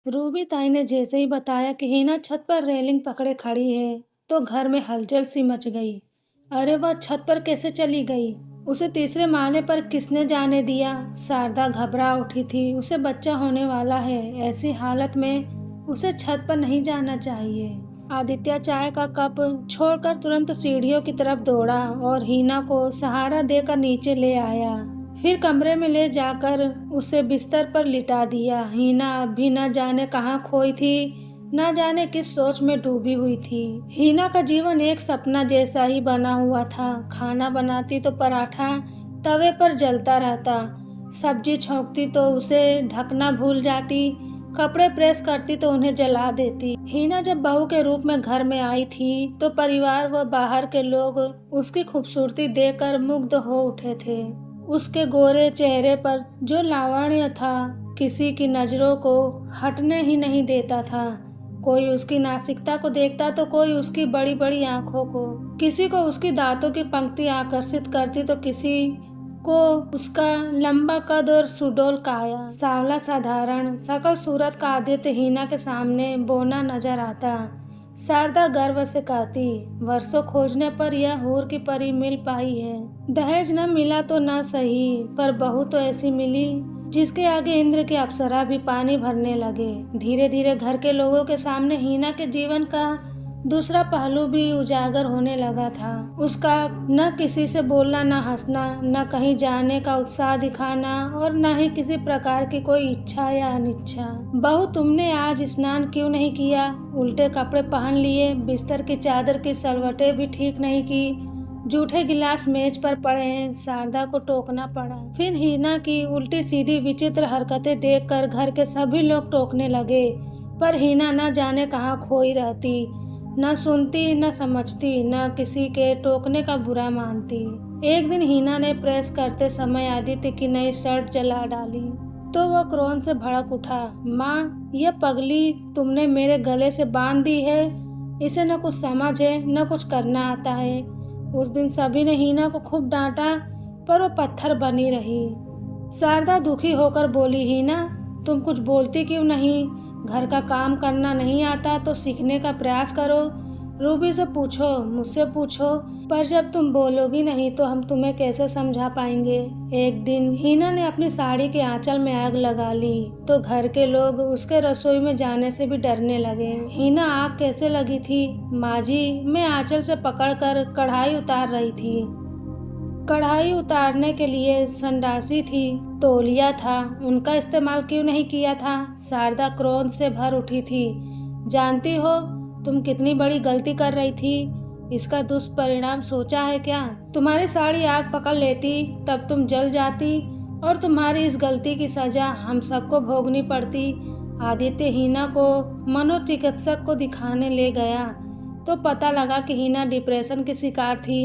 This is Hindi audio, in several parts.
रूबी ताई ने जैसे ही बताया कि हिना छत पर रेलिंग पकड़े खड़ी है तो घर में हलचल सी मच गई। अरे वह छत पर कैसे चली गई? उसे तीसरे माले पर किसने जाने दिया? शारदा घबरा उठी थी। उसे बच्चा होने वाला है। ऐसी हालत में उसे छत पर नहीं जाना चाहिए। आदित्य चाय का कप छोड़कर तुरंत सीढ़ियों की तरफ दौड़ा और हिना को सहारा देकर नीचे ले आया। फिर कमरे में ले जाकर उसे बिस्तर पर लिटा दिया। हिना अब भी न जाने कहाँ खोई थी, न जाने किस सोच में डूबी हुई थी। हिना का जीवन एक सपना जैसा ही बना हुआ था। खाना बनाती तो पराठा तवे पर जलता रहता, सब्जी छौंकती तो उसे ढकना भूल जाती, कपड़े प्रेस करती तो उन्हें जला देती। हिना जब बहू के रूप में घर में आई थी तो परिवार व बाहर के लोग उसकी खूबसूरती देखकर मुग्ध हो उठे थे। उसके गोरे चेहरे पर जो लावण्य था किसी की नजरों को हटने ही नहीं देता था। कोई उसकी नासिकता को देखता तो कोई उसकी बड़ी बड़ी आंखों को, किसी को उसकी दांतों की पंक्ति आकर्षित करती तो किसी को उसका लंबा कद और सुडौल काया। सांवला साधारण सकल सूरत का आदित्य हिना के सामने बौना नजर आता। शारदा गर्व से कहती, वर्षों खोजने पर यह हूर की परी मिल पाई है। दहेज न मिला तो न सही, पर बहू तो ऐसी मिली जिसके आगे इंद्र की अप्सरा भी पानी भरने लगे। धीरे धीरे घर के लोगों के सामने हिना के जीवन का दूसरा पहलू भी उजागर होने लगा था। उसका न किसी से बोलना, न हंसना, न कहीं जाने का उत्साह दिखाना और न ही किसी प्रकार की कोई इच्छा या अनिच्छा। बहू, तुमने आज स्नान क्यों नहीं किया? उल्टे कपड़े पहन लिए, बिस्तर की चादर की सलवटें भी ठीक नहीं की, जूठे गिलास मेज पर पड़े हैं। शारदा को टोकना पड़ा। फिर हिना की उल्टी सीधी विचित्र हरकतें देखकर घर के सभी लोग टोकने लगे, पर हिना न जाने कहाँ खोई रहती, न सुनती न समझती, न किसी के टोकने का बुरा मानती। एक दिन हिना ने प्रेस करते समय आदित्य की नई शर्ट जला डाली तो वह क्रोध से भड़क उठा। माँ, यह पगली तुमने मेरे गले से बांध दी है। इसे न कुछ समझ है न कुछ करना आता है। उस दिन सभी ने हिना को खूब डांटा, पर वो पत्थर बनी रही। शारदा दुखी होकर बोली, हिना, तुम कुछ बोलती क्यों नहीं? घर का काम करना नहीं आता तो सीखने का प्रयास करो। रूबी से पूछो, मुझसे पूछो, पर जब तुम बोलोगी नहीं तो हम तुम्हें कैसे समझा पाएंगे। एक दिन हिना ने अपनी साड़ी के आंचल में आग लगा ली तो घर के लोग उसके रसोई में जाने से भी डरने लगे। हिना आग कैसे लगी थी? माँ जी, मैं आंचल से पकड़कर कढ़ाई उतार रही थी। कढ़ाई उतारने के लिए संडासी थी, तौलिया था, उनका इस्तेमाल क्यों नहीं किया था? शारदा क्रोध से भर उठी थी। जानती हो तुम कितनी बड़ी गलती कर रही थी? इसका दुष्परिणाम सोचा है क्या? तुम्हारी साड़ी आग पकड़ लेती तब तुम जल जाती और तुम्हारी इस गलती की सजा हम सबको भोगनी पड़ती। आदित्य हिना को मनोचिकित्सक को दिखाने ले गया तो पता लगा कि हिना डिप्रेशन की शिकार थी।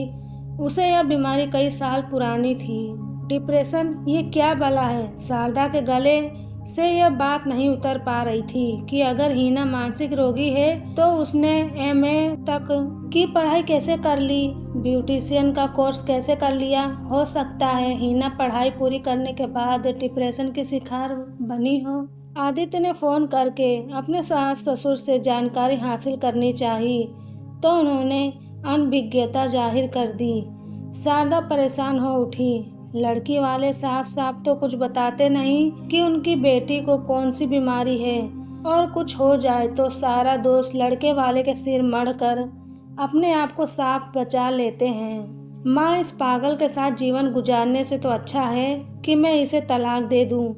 उसे यह बीमारी कई साल पुरानी थी। डिप्रेशन, ये क्या बला है? शारदा के गले से यह बात नहीं उतर पा रही थी कि अगर हिना मानसिक रोगी है तो उसने एमए तक की पढ़ाई कैसे कर ली, ब्यूटिशियन का कोर्स कैसे कर लिया। हो सकता है हिना पढ़ाई पूरी करने के बाद डिप्रेशन की शिकार बनी हो। आदित्य ने फोन करके अपने सास ससुर से जानकारी हासिल करनी चाहिए तो उन्होंने अनभिज्ञता जाहिर कर दी। शारदा परेशान हो उठी। लड़की वाले साफ साफ तो कुछ बताते नहीं कि उनकी बेटी को कौन सी बीमारी है, और कुछ हो जाए तो सारा दोष लड़के वाले के सिर मढ़कर अपने आप को साफ बचा लेते हैं। माँ, इस पागल के साथ जीवन गुजारने से तो अच्छा है कि मैं इसे तलाक दे दूं।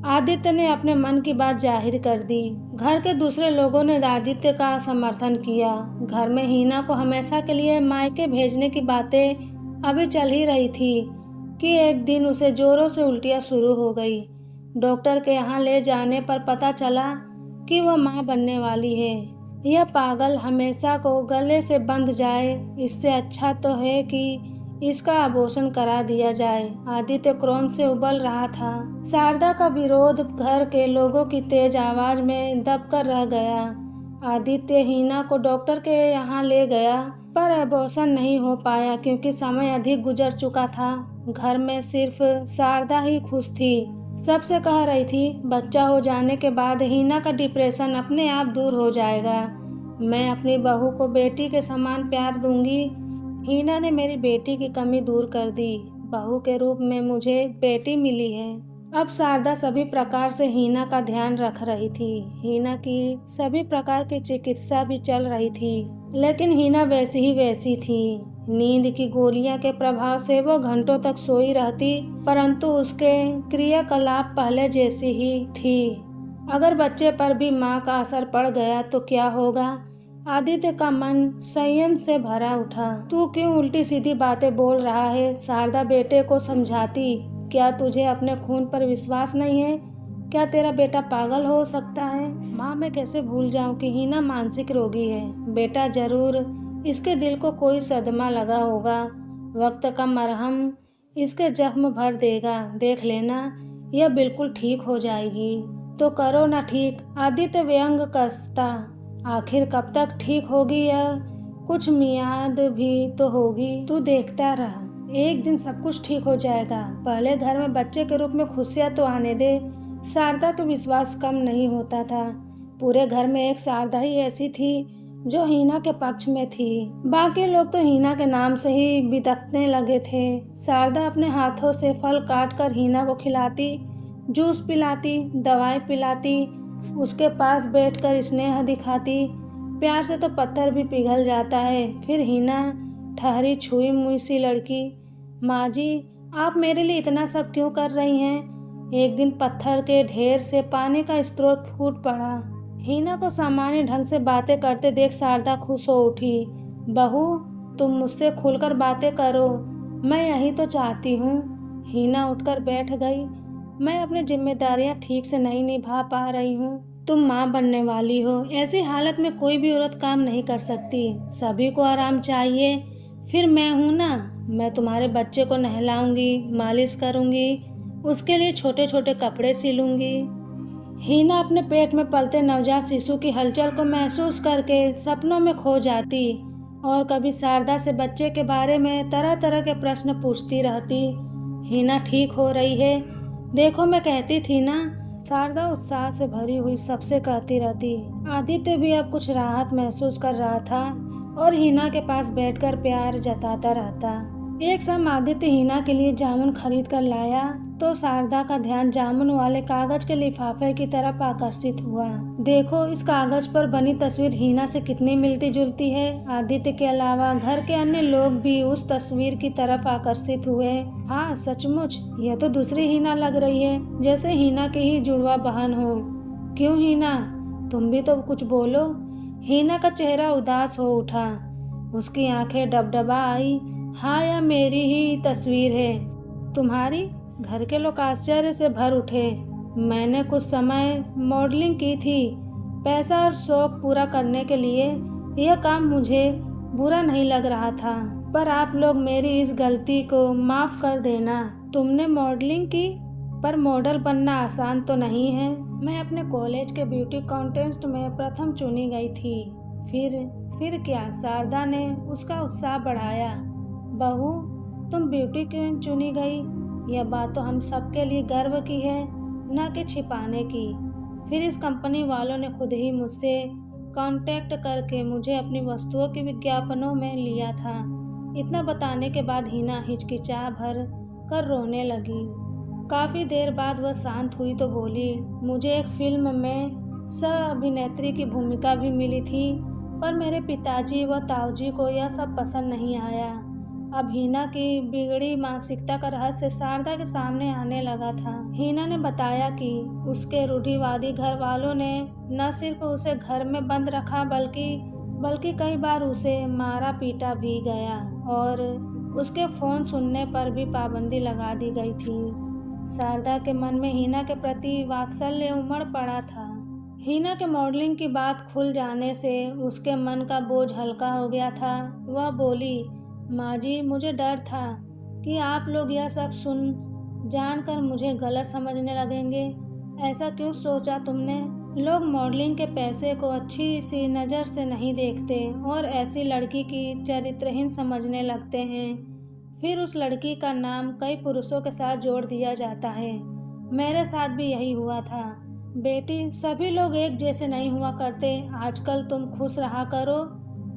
आदित्य ने अपने मन की बात जाहिर कर दी। घर के दूसरे लोगों ने आदित्य का समर्थन किया। घर में हिना को हमेशा के लिए मायके भेजने की बातें अभी चल ही रही थी कि एक दिन उसे जोरों से उल्टियां शुरू हो गई। डॉक्टर के यहाँ ले जाने पर पता चला कि वह मां बनने वाली है। यह पागल हमेशा को गले से बंध जाए, इससे अच्छा तो है कि इसका अबॉर्शन करा दिया जाए। आदित्य क्रोध से उबल रहा था। शारदा का विरोध घर के लोगों की तेज आवाज में दबकर रह गया। आदित्य हिना को डॉक्टर के यहाँ ले गया, पर अबॉर्शन नहीं हो पाया क्योंकि समय अधिक गुजर चुका था। घर में सिर्फ शारदा ही खुश थी। सबसे कह रही थी बच्चा हो जाने के बाद हिना का डिप्रेशन अपने आप दूर हो जाएगा। मैं अपनी बहू को बेटी के समान प्यार दूंगी। हिना ने मेरी बेटी की कमी दूर कर दी। बहू के रूप में मुझे बेटी मिली है। अब शारदा सभी प्रकार से हिना का ध्यान रख रही थी। हिना की सभी प्रकार की चिकित्सा भी चल रही थी, लेकिन हिना वैसी ही वैसी थी। नींद की गोलियां के प्रभाव से वो घंटों तक सोई रहती, परंतु उसके क्रियाकलाप पहले जैसी ही थी। अगर बच्चे पर भी माँ का असर पड़ गया तो क्या होगा? आदित्य का मन संयम से भरा उठा। तू क्यों उल्टी सीधी बातें बोल रहा है? शारदा बेटे को समझाती। क्या तुझे अपने खून पर विश्वास नहीं है? क्या तेरा बेटा पागल हो सकता है? माँ, मैं कैसे भूल जाऊं कि हिना मानसिक रोगी है। बेटा जरूर, इसके दिल को कोई सदमा लगा होगा। वक्त का मरहम इसके जख्म भर देगा। देख लेना, यह बिल्कुल ठीक हो जाएगी। तो करो ना ठीक। आदित्य व्यंग कसता। आखिर कब तक ठीक होगी? यह कुछ मियाद भी तो होगी। तू देखता रह, एक दिन सब कुछ ठीक हो जाएगा। पहले घर में बच्चे के रूप में खुशियां तो आने दे। शारदा का विश्वास कम नहीं होता था। पूरे घर में एक शारदा ही ऐसी थी जो हिना के पक्ष में थी। बाकी लोग तो हिना के नाम से ही बिदकने लगे थे। शारदा अपने हाथों से फल काट कर हिना को खिलाती, जूस पिलाती, दवाई पिलाती, उसके पास बैठकर स्नेह दिखाती। प्यार से तो पत्थर भी पिघल जाता है। फिर हिना ठहरी छुई मुई सी लड़की। माँ जी, आप मेरे लिए इतना सब क्यों कर रही हैं? एक दिन पत्थर के ढेर से पानी का स्रोत फूट पड़ा। हिना को सामान्य ढंग से बातें करते देख शारदा खुश हो उठी। बहू, तुम मुझसे खुलकर बातें करो, मैं यही तो चाहती हूँ। हिना उठकर बैठ गई। मैं अपनी जिम्मेदारियाँ ठीक से नहीं निभा पा रही हूँ। तुम माँ बनने वाली हो। ऐसी हालत में कोई भी औरत काम नहीं कर सकती। सभी को आराम चाहिए। फिर मैं हूँ ना, मैं तुम्हारे बच्चे को नहलाऊंगी, मालिश करूंगी, उसके लिए छोटे छोटे कपड़े सिलूंगी। हिना अपने पेट में पलते नवजात शिशु की हलचल को महसूस करके सपनों में खो जाती और कभी शारदा से बच्चे के बारे में तरह तरह के प्रश्न पूछती रहती। हिना ठीक हो रही है, देखो मैं कहती थी ना। शारदा उत्साह से भरी हुई सबसे कहती रहती। आदित्य भी अब कुछ राहत महसूस कर रहा था और हिना के पास बैठकर प्यार जताता रहता। एक शाम आदित्य हिना के लिए जामुन खरीद कर लाया तो शारदा का ध्यान जामुन वाले कागज के लिफाफे की तरफ आकर्षित हुआ। देखो, इस कागज पर बनी तस्वीर हिना से कितनी मिलती जुलती है। आदित्य के अलावा घर के अन्य लोग भी उस तस्वीर की तरफ आकर्षित हुए। हाँ, सचमुच यह तो दूसरी हिना लग रही है, जैसे हिना की ही जुड़वा बहन हो। क्यों हिना, तुम भी तो कुछ बोलो। हिना का चेहरा उदास हो उठा। उसकी आंखें डबडबा आई। हाँ, यह मेरी ही तस्वीर है। तुम्हारी? घर के लोग आश्चर्य से भर उठे। मैंने कुछ समय मॉडलिंग की थी, पैसा और शौक पूरा करने के लिए। यह काम मुझे बुरा नहीं लग रहा था, पर आप लोग मेरी इस गलती को माफ कर देना। तुमने मॉडलिंग की, पर मॉडल बनना आसान तो नहीं है। मैं अपने कॉलेज के ब्यूटी कॉन्टेस्ट में प्रथम चुनी गई थी। फिर क्या? शारदा ने उसका उत्साह बढ़ाया। बहू, तुम ब्यूटी क्वीन चुनी गई, यह बात तो हम सबके लिए गर्व की है, न कि छिपाने की। फिर इस कंपनी वालों ने खुद ही मुझसे कांटेक्ट करके मुझे अपनी वस्तुओं के विज्ञापनों में लिया था। इतना बताने के बाद हिना हिचकिचा भर कर रोने लगी। काफ़ी देर बाद वह शांत हुई तो बोली, मुझे एक फिल्म में सह अभिनेत्री की भूमिका भी मिली थी, पर मेरे पिताजी व ताऊजी को यह सब पसंद नहीं आया। अब हिना की बिगड़ी मानसिकता का रहस्य शारदा के सामने आने लगा था। हिना ने बताया कि उसके रूढ़िवादी घर वालों ने न सिर्फ उसे घर में बंद रखा बल्कि कई बार उसे मारा पीटा भी गया और उसके फोन सुनने पर भी पाबंदी लगा दी गई थी। शारदा के मन में हिना के प्रति वात्सल्य उमड़ पड़ा था। हिना के मॉडलिंग की बात खुल जाने से उसके मन का बोझ हल्का हो गया था। वह बोली, माँ जी, मुझे डर था कि आप लोग यह सब सुन जानकर मुझे गलत समझने लगेंगे। ऐसा क्यों सोचा तुमने? लोग मॉडलिंग के पैसे को अच्छी सी नज़र से नहीं देखते और ऐसी लड़की की चरित्रहीन समझने लगते हैं। फिर उस लड़की का नाम कई पुरुषों के साथ जोड़ दिया जाता है। मेरे साथ भी यही हुआ था। बेटी, सभी लोग एक जैसे नहीं हुआ करते। आजकल तुम खुश रहा करो।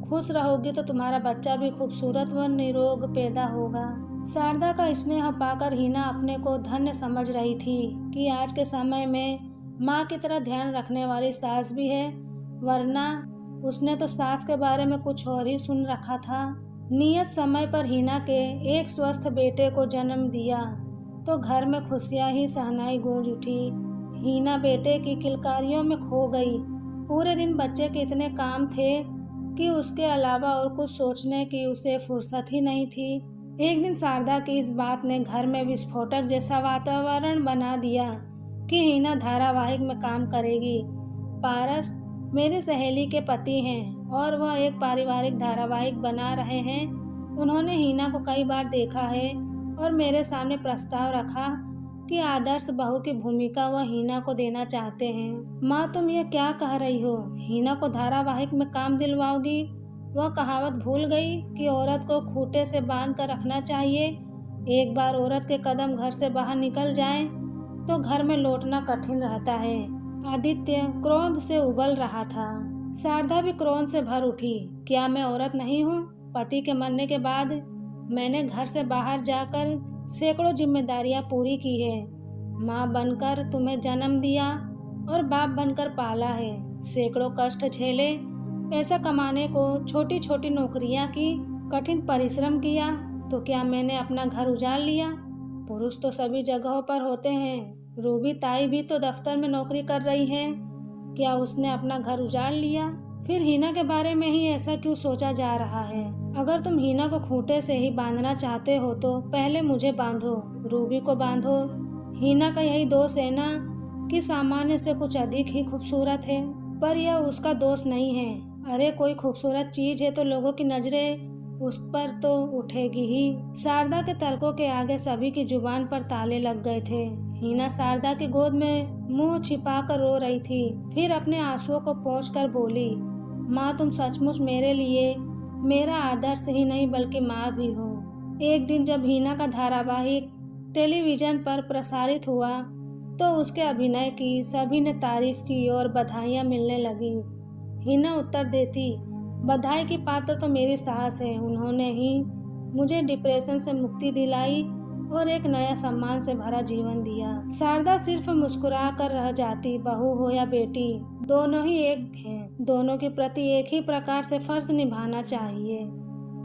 खुश रहोगी तो तुम्हारा बच्चा भी खूबसूरत व निरोग पैदा होगा। शारदा का स्नेह पाकर हिना अपने को धन्य समझ रही थी कि आज के समय में माँ की तरह ध्यान रखने वाली सास भी है, वरना उसने तो सास के बारे में कुछ और ही सुन रखा था। नियत समय पर हिना के एक स्वस्थ बेटे को जन्म दिया तो घर में खुशियां ही शहनाई गूंज उठी। हिना बेटे की किलकारियों में खो गई। पूरे दिन बच्चे के इतने काम थे कि उसके अलावा और कुछ सोचने की उसे फुर्सत ही नहीं थी। एक दिन शारदा की इस बात ने घर में विस्फोटक जैसा वातावरण बना दिया कि हिना धारावाहिक में काम करेगी। पारस मेरी सहेली के पति हैं और वह एक पारिवारिक धारावाहिक बना रहे हैं। उन्होंने हिना को कई बार देखा है और मेरे सामने प्रस्ताव रखा कि आदर्श बहू की भूमिका वह हिना को देना चाहते हैं। माँ, तुम ये क्या कह रही हो? हिना को धारावाहिक में काम दिलवाओगी? वह कहावत भूल गई कि औरत को खूंटे से बांध कर रखना चाहिए। एक बार औरत के कदम घर से बाहर निकल जाएं तो घर में लौटना कठिन रहता है। आदित्य क्रोध से उबल रहा था। शारदा भी क्रोध से भर उठी। क्या मैं औरत नहीं हूँ? पति के मरने के बाद मैंने घर से बाहर जाकर सैकड़ों जिम्मेदारियां पूरी की है। माँ बनकर तुम्हें जन्म दिया और बाप बनकर पाला है। सैकड़ों कष्ट झेले, पैसा कमाने को छोटी छोटी नौकरियां की, कठिन परिश्रम किया, तो क्या मैंने अपना घर उजाड़ लिया? पुरुष तो सभी जगहों पर होते हैं। रूबी ताई भी तो दफ्तर में नौकरी कर रही है। क्या उसने अपना घर उजाड़ लिया? फिर हिना के बारे में ही ऐसा क्यों सोचा जा रहा है? अगर तुम हिना को खूंटे से ही बांधना चाहते हो तो पहले मुझे बांधो, रूबी को बांधो। हिना का यही दोष है ना कि सामान्य से कुछ अधिक ही खूबसूरत है, पर यह उसका दोष नहीं है। अरे कोई खूबसूरत चीज है तो लोगों की नजरें उस पर तो उठेगी ही। शारदा के तर्कों के आगे सभी की जुबान पर ताले लग गए थे। हिना शारदा की गोद में मुंह छिपाकर रो रही थी, फिर अपने आंसुओं को पोंछकर बोली, माँ, तुम सचमुच मेरे लिए मेरा आदर्श ही नहीं बल्कि माँ भी हो। एक दिन जब हिना का धारावाहिक टेलीविजन पर प्रसारित हुआ तो उसके अभिनय की सभी ने तारीफ की और बधाइयाँ मिलने लगी। हिना उत्तर देती, बधाई की पात्र तो मेरी सास है। उन्होंने ही मुझे डिप्रेशन से मुक्ति दिलाई और एक नया सम्मान से भरा जीवन दिया। शारदा सिर्फ मुस्कुरा कर रह जाती। बहू हो या बेटी, दोनों ही एक हैं। दोनों के प्रति एक ही प्रकार से फर्ज निभाना चाहिए।